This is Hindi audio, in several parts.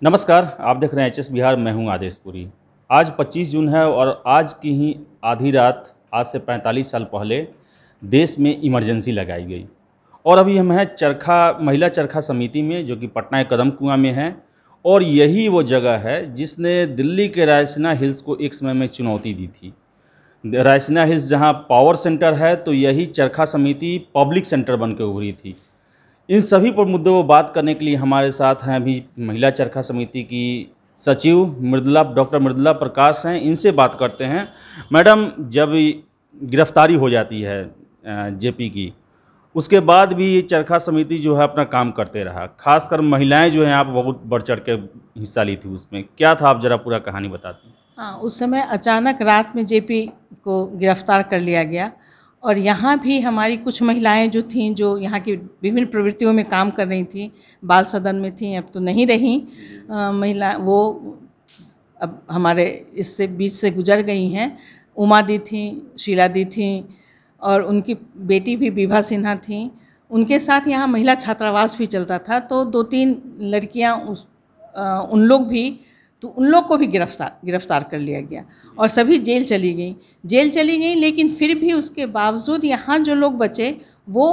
नमस्कार, आप देख रहे हैं एचएस बिहार। मैं हूं आदेश पुरी। आज 25 जून है और आज की ही आधी रात, आज से 45 साल पहले देश में इमरजेंसी लगाई गई। और अभी हम हैं चरखा महिला चरखा समिति में, जो कि पटना के कदम कुआं में है। और यही वो जगह है जिसने दिल्ली के रायसीना हिल्स को एक समय में चुनौती दी थी। रायसीना हिल्स जहां पावर सेंटर है, तो यही चरखा समिति पब्लिक सेंटर बन के उभरी थी। इन सभी पर मुद्दों पर बात करने के लिए हमारे साथ हैं अभी महिला चरखा समिति की सचिव डॉक्टर मृदुला प्रकाश हैं। इनसे बात करते हैं। मैडम, जब गिरफ्तारी हो जाती है जेपी की, उसके बाद भी ये चरखा समिति जो है अपना काम करते रहा। खासकर महिलाएं जो हैं, आप बहुत बढ़ चढ़ के हिस्सा ली थी उसमें। क्या था, आप जरा पूरा कहानी बताती। हाँ, उस समय अचानक रात में जेपी को गिरफ्तार कर लिया गया और यहाँ भी हमारी कुछ महिलाएं जो थीं, जो यहाँ की विभिन्न प्रवृत्तियों में काम कर रही थीं, बाल सदन में थीं, अब तो नहीं रहीं महिला, वो अब हमारे इससे बीच से गुजर गई हैं। उमा दी थीं, शीला दी थीं और उनकी बेटी भी विभा सिन्हा थीं। उनके साथ यहाँ महिला छात्रावास भी चलता था, तो 2-3 लड़कियाँ उन लोग भी, तो उन लोग को भी गिरफ्तार कर लिया गया और सभी जेल चली गई। लेकिन फिर भी उसके बावजूद यहाँ जो लोग बचे वो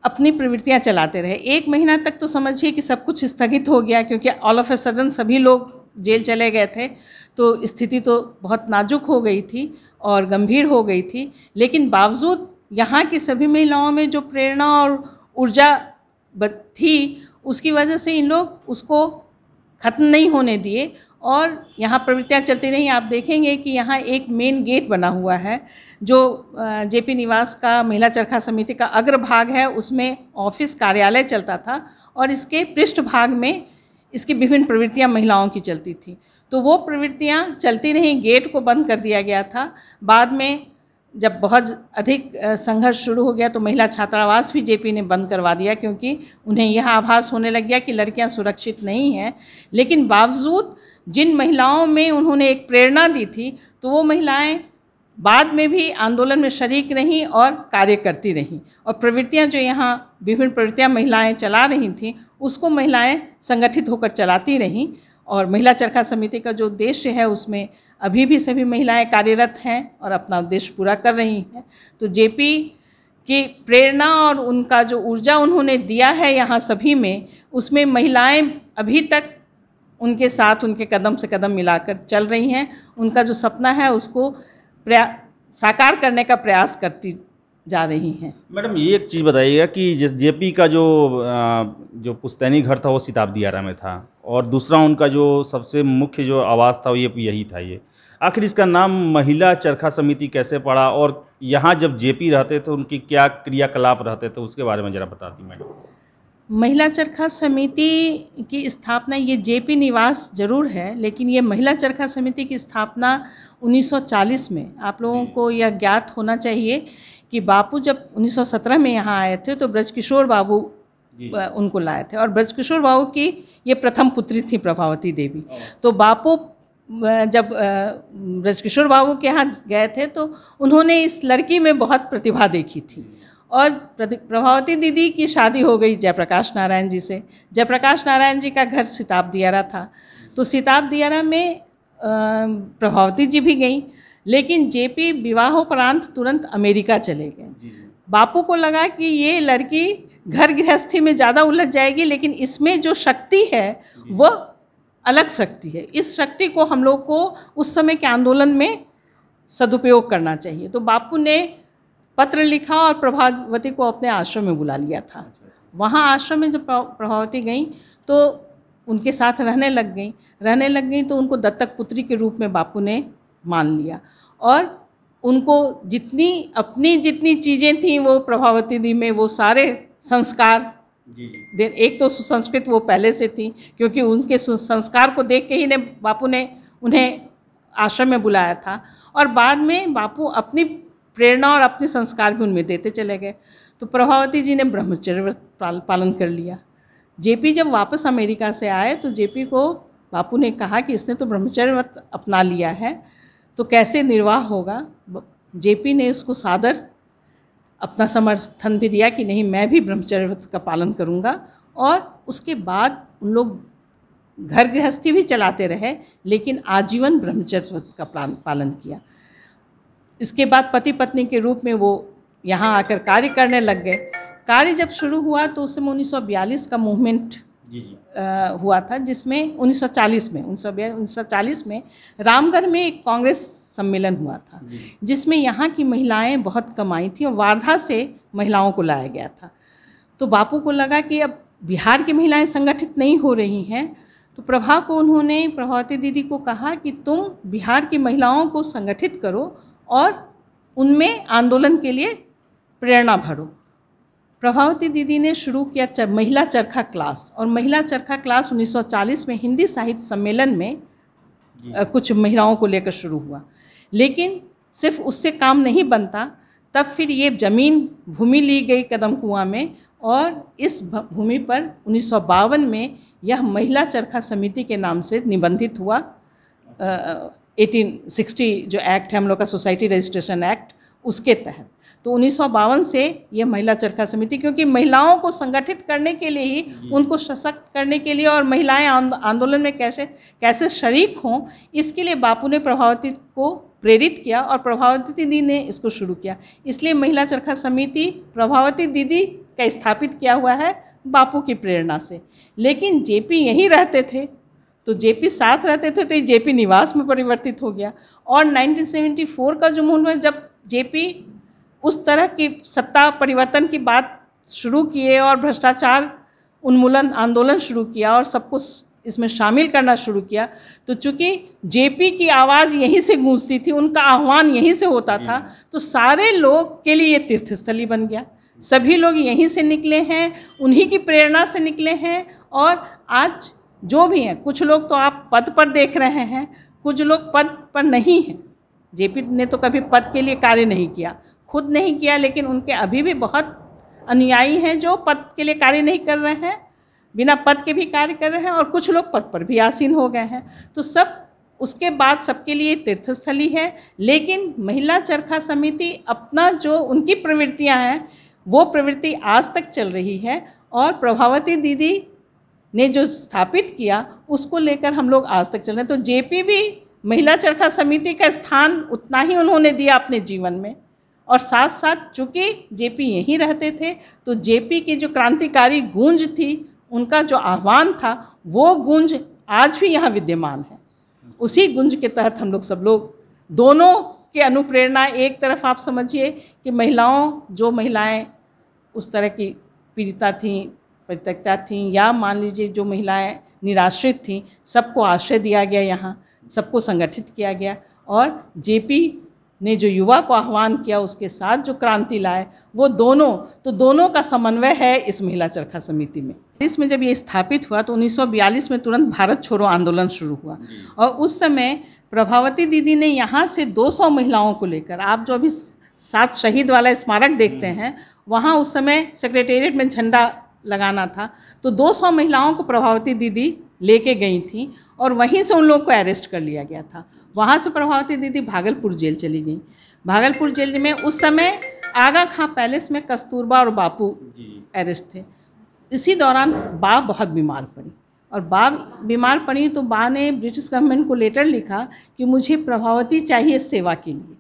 अपनी प्रवृत्तियाँ चलाते रहे। 1 महीना तक तो समझिए कि सब कुछ स्थगित हो गया, क्योंकि ऑल ऑफ ए सडन सभी लोग जेल चले गए थे, तो स्थिति तो बहुत नाजुक हो गई थी और गंभीर हो गई थी। लेकिन बावजूद यहाँ की सभी महिलाओं में जो प्रेरणा और ऊर्जा थी, उसकी वजह से इन लोग उसको ख़त्म नहीं होने दिए और यहाँ प्रवृत्तियाँ चलती रहीं। आप देखेंगे कि यहाँ एक मेन गेट बना हुआ है, जो जेपी निवास का महिला चरखा समिति का अग्रभाग है, उसमें ऑफिस कार्यालय चलता था और इसके पृष्ठभाग में इसकी विभिन्न प्रवृत्तियाँ महिलाओं की चलती थी। तो वो प्रवृत्तियाँ चलती रहीं, गेट को बंद कर दिया गया था। बाद में जब बहुत अधिक संघर्ष शुरू हो गया तो महिला छात्रावास भी जेपी ने बंद करवा दिया, क्योंकि उन्हें यह आभास होने लग गया कि लड़कियां सुरक्षित नहीं हैं। लेकिन बावजूद जिन महिलाओं में उन्होंने एक प्रेरणा दी थी, तो वो महिलाएं बाद में भी आंदोलन में शरीक रहीं और कार्य करती रहीं। और प्रवृत्तियां जो यहाँ विभिन्न प्रवृत्तियां महिलाएं चला रही थीं, उसको महिलाएं संगठित होकर चलाती रहीं। और महिला चरखा समिति का जो उद्देश्य है, उसमें अभी भी सभी महिलाएं कार्यरत हैं और अपना उद्देश्य पूरा कर रही हैं। तो जेपी की प्रेरणा और उनका जो ऊर्जा उन्होंने दिया है यहाँ सभी में, उसमें महिलाएं अभी तक उनके साथ, उनके कदम से कदम मिलाकर चल रही हैं। उनका जो सपना है उसको साकार करने का प्रयास करती जा रही हैं। मैडम, ये एक चीज़ बताइएगा कि जिस जेपी का जो पुश्तैनी घर था वो सिताबदियारा में था, और दूसरा उनका जो सबसे मुख्य जो आवाज़ था वो यही था। ये आखिर इसका नाम महिला चरखा समिति कैसे पड़ा, और यहाँ जब जेपी रहते थे उनकी क्या क्रियाकलाप रहते थे, उसके बारे में ज़रा बताती मैडम। महिला चरखा समिति की स्थापना, ये जेपी निवास जरूर है, लेकिन ये महिला चरखा समिति की स्थापना 1940 में। आप लोगों को यह ज्ञात होना चाहिए कि बापू जब 1917 में यहाँ आए थे, तो ब्रजकिशोर बाबू उनको लाए थे, और ब्रजकिशोर बाबू की ये प्रथम पुत्री थी प्रभावती देवी। तो बापू जब ब्रजकिशोर बाबू के यहाँ गए थे, तो उन्होंने इस लड़की में बहुत प्रतिभा देखी थी। और प्रभावती दीदी की शादी हो गई जयप्रकाश नारायण जी से। जयप्रकाश नारायण जी का घर सिताबदियारा था, तो सिताबदियारा में प्रभावती जी भी गई। लेकिन जेपी विवाहोपरांत तुरंत अमेरिका चले गए। बापू को लगा कि ये लड़की घर गृहस्थी में ज़्यादा उलझ जाएगी, लेकिन इसमें जो शक्ति है वह अलग शक्ति है। इस शक्ति को हम लोग को उस समय के आंदोलन में सदुपयोग करना चाहिए। तो बापू ने पत्र लिखा और प्रभावती को अपने आश्रम में बुला लिया था। वहाँ आश्रम में जब प्रभावती गई तो उनके साथ रहने लग गई तो उनको दत्तक पुत्री के रूप में बापू ने मान लिया, और उनको जितनी चीज़ें थीं वो प्रभावती दी में, वो सारे संस्कार, एक तो सुसंस्कृत वो पहले से थी, क्योंकि उनके संस्कार को देख के ही बापू ने उन्हें आश्रम में बुलाया था। और बाद में बापू अपनी प्रेरणा और अपने संस्कार भी उनमें देते चले गए। तो प्रभावती जी ने ब्रह्मचर्य व्रत पालन कर लिया। जेपी जब वापस अमेरिका से आए तो जेपी को बापू ने कहा कि इसने तो ब्रह्मचर्य व्रत अपना लिया है, तो कैसे निर्वाह होगा। जेपी ने उसको सादर अपना समर्थन भी दिया कि नहीं, मैं भी ब्रह्मचर्य व्रत का पालन करूंगा। और उसके बाद उन लोग घर गृहस्थी भी चलाते रहे, लेकिन आजीवन ब्रह्मचर्य का पालन किया। इसके बाद पति पत्नी के रूप में वो यहाँ आकर कार्य करने लग गए। कार्य जब शुरू हुआ तो उस समय 1942 का मूवमेंट हुआ था, जिसमें 1940 में रामगढ़ में एक कांग्रेस सम्मेलन हुआ था, जिसमें यहाँ की महिलाएं बहुत कम आई थी और वार्धा से महिलाओं को लाया गया था। तो बापू को लगा कि अब बिहार की महिलाएं संगठित नहीं हो रही हैं, तो प्रभा को उन्होंने, प्रभावती दीदी को कहा कि तुम बिहार की महिलाओं को संगठित करो और उनमें आंदोलन के लिए प्रेरणा भरो। प्रभावती दीदी ने शुरू किया महिला चरखा क्लास, और महिला चरखा क्लास 1940 में हिंदी साहित्य सम्मेलन में कुछ महिलाओं को लेकर शुरू हुआ। लेकिन सिर्फ उससे काम नहीं बनता, तब फिर ये भूमि ली गई कदम कुआं में, और इस भूमि पर 1952 में यह महिला चरखा समिति के नाम से निबंधित हुआ। 1860 जो एक्ट है हम लोग का, सोसाइटी रजिस्ट्रेशन एक्ट, उसके तहत। तो 1952 से यह महिला चरखा समिति, क्योंकि महिलाओं को संगठित करने के लिए ही, उनको सशक्त करने के लिए और महिलाएं आंदोलन में कैसे शरीक हों, इसके लिए बापू ने प्रभावती को प्रेरित किया और प्रभावती दीदी ने इसको शुरू किया। इसलिए महिला चरखा समिति प्रभावती दीदी का स्थापित किया हुआ है बापू की प्रेरणा से। लेकिन जेपी यहीं रहते थे, तो जेपी साथ रहते थे, तो ये जेपी निवास में परिवर्तित हो गया। और 1974 का जो मूवमेंट, जब जेपी उस तरह की सत्ता परिवर्तन की बात शुरू किए और भ्रष्टाचार उन्मूलन आंदोलन शुरू किया और सबको इसमें शामिल करना शुरू किया, तो चूँकि जेपी की आवाज़ यहीं से गूंजती थी, उनका आह्वान यहीं से होता था, तो सारे लोग के लिए ये तीर्थस्थली बन गया। सभी लोग यहीं से निकले हैं, उन्हीं की प्रेरणा से निकले हैं। और आज जो भी हैं, कुछ लोग तो आप पद पर देख रहे हैं, कुछ लोग पद पर नहीं हैं। जेपी ने तो कभी पद के लिए कार्य नहीं किया, खुद नहीं किया, लेकिन उनके अभी भी बहुत अनुयायी हैं जो पद के लिए कार्य नहीं कर रहे हैं, बिना पद के भी कार्य कर रहे हैं, और कुछ लोग पद पर भी आसीन हो गए हैं। तो सब उसके बाद सबके लिए तीर्थस्थली है। लेकिन महिला चरखा समिति अपना जो उनकी प्रवृत्तियां हैं, वो प्रवृत्ति आज तक चल रही है, और प्रभावती दीदी ने जो स्थापित किया उसको लेकर हम लोग आज तक चल रहे हैं। तो जेपी भी महिला चरखा समिति का स्थान उतना ही उन्होंने दिया अपने जीवन में। और साथ साथ चूँकि जेपी यहीं रहते थे, तो जेपी की जो क्रांतिकारी गूंज थी, उनका जो आह्वान था, वो गूंज आज भी यहाँ विद्यमान है। उसी गूंज के तहत हम लोग सब लोग, दोनों के अनुप्रेरणा, एक तरफ आप समझिए कि जो महिलाएं उस तरह की पीड़िता थीं, परित्यक्ता थीं, या मान लीजिए जो महिलाएं निराश्रित थीं, सबको आश्रय दिया गया, यहाँ सबको संगठित किया गया। और जेपी ने जो युवा को आह्वान किया, उसके साथ जो क्रांति लाए, वो दोनों का समन्वय है इस महिला चरखा समिति में। इसमें जब ये स्थापित हुआ तो 1942 में तुरंत भारत छोड़ो आंदोलन शुरू हुआ, और उस समय प्रभावती दीदी ने यहाँ से 200 महिलाओं को लेकर, आप जो अभी 7 शहीद वाला स्मारक देखते हैं, वहाँ उस समय सेक्रेटेरिएट में झंडा लगाना था, तो 200 महिलाओं को प्रभावती दीदी लेके गई थी, और वहीं से उन लोगों को अरेस्ट कर लिया गया था। वहाँ से प्रभावती दीदी भागलपुर जेल चली गई। भागलपुर जेल में उस समय आगा खां पैलेस में कस्तूरबा और बापू अरेस्ट थे। इसी दौरान बा बहुत बीमार पड़ी, और बा बीमार पड़ी तो बा ने ब्रिटिश गवर्नमेंट को लेटर लिखा कि मुझे प्रभावती चाहिए सेवा के लिए।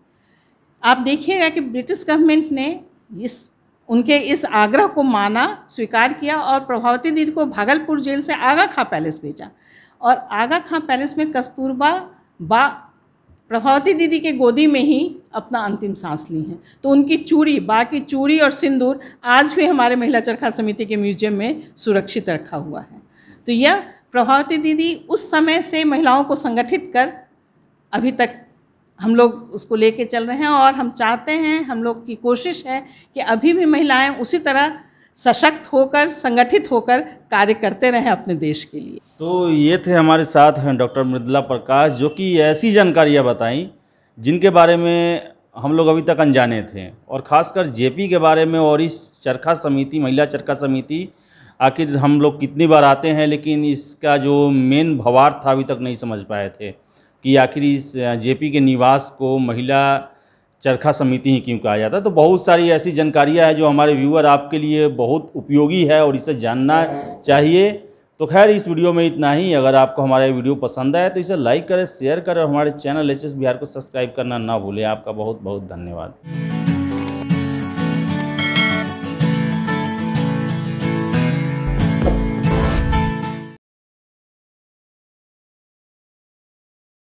आप देखिएगा कि ब्रिटिश गवर्नमेंट ने उनके इस आग्रह को माना, स्वीकार किया, और प्रभावती दीदी को भागलपुर जेल से आगा खां पैलेस भेजा। और आगा खां पैलेस में कस्तूरबा प्रभावती दीदी के गोदी में ही अपना अंतिम सांस ली हैं। तो उनकी बा की चूड़ी और सिंदूर आज भी हमारे महिला चरखा समिति के म्यूजियम में सुरक्षित रखा हुआ है। तो यह प्रभावती दीदी उस समय से महिलाओं को संगठित कर अभी तक हम लोग उसको लेके चल रहे हैं, और हम चाहते हैं, हम लोग की कोशिश है कि अभी भी महिलाएं उसी तरह सशक्त होकर, संगठित होकर कार्य करते रहें अपने देश के लिए। तो ये थे हमारे साथ हैं डॉक्टर मृदुला प्रकाश, जो कि ऐसी जानकारियाँ बताईं जिनके बारे में हम लोग अभी तक अनजाने थे, और ख़ासकर जेपी के बारे में, और इस चरखा समिति, महिला चरखा समिति, आखिर हम लोग कितनी बार आते हैं, लेकिन इसका जो मेन भवार्थ था अभी तक नहीं समझ पाए थे कि आखिर इस जेपी के निवास को महिला चरखा समिति ही क्यों कहा जाता है। तो बहुत सारी ऐसी जानकारियां हैं जो हमारे व्यूअर आपके लिए बहुत उपयोगी है और इसे जानना चाहिए। तो खैर इस वीडियो में इतना ही। अगर आपको हमारा ये वीडियो पसंद आए तो इसे लाइक करें, शेयर करें और हमारे चैनल एचएस बिहार को सब्सक्राइब करना ना भूलें। आपका बहुत बहुत धन्यवाद।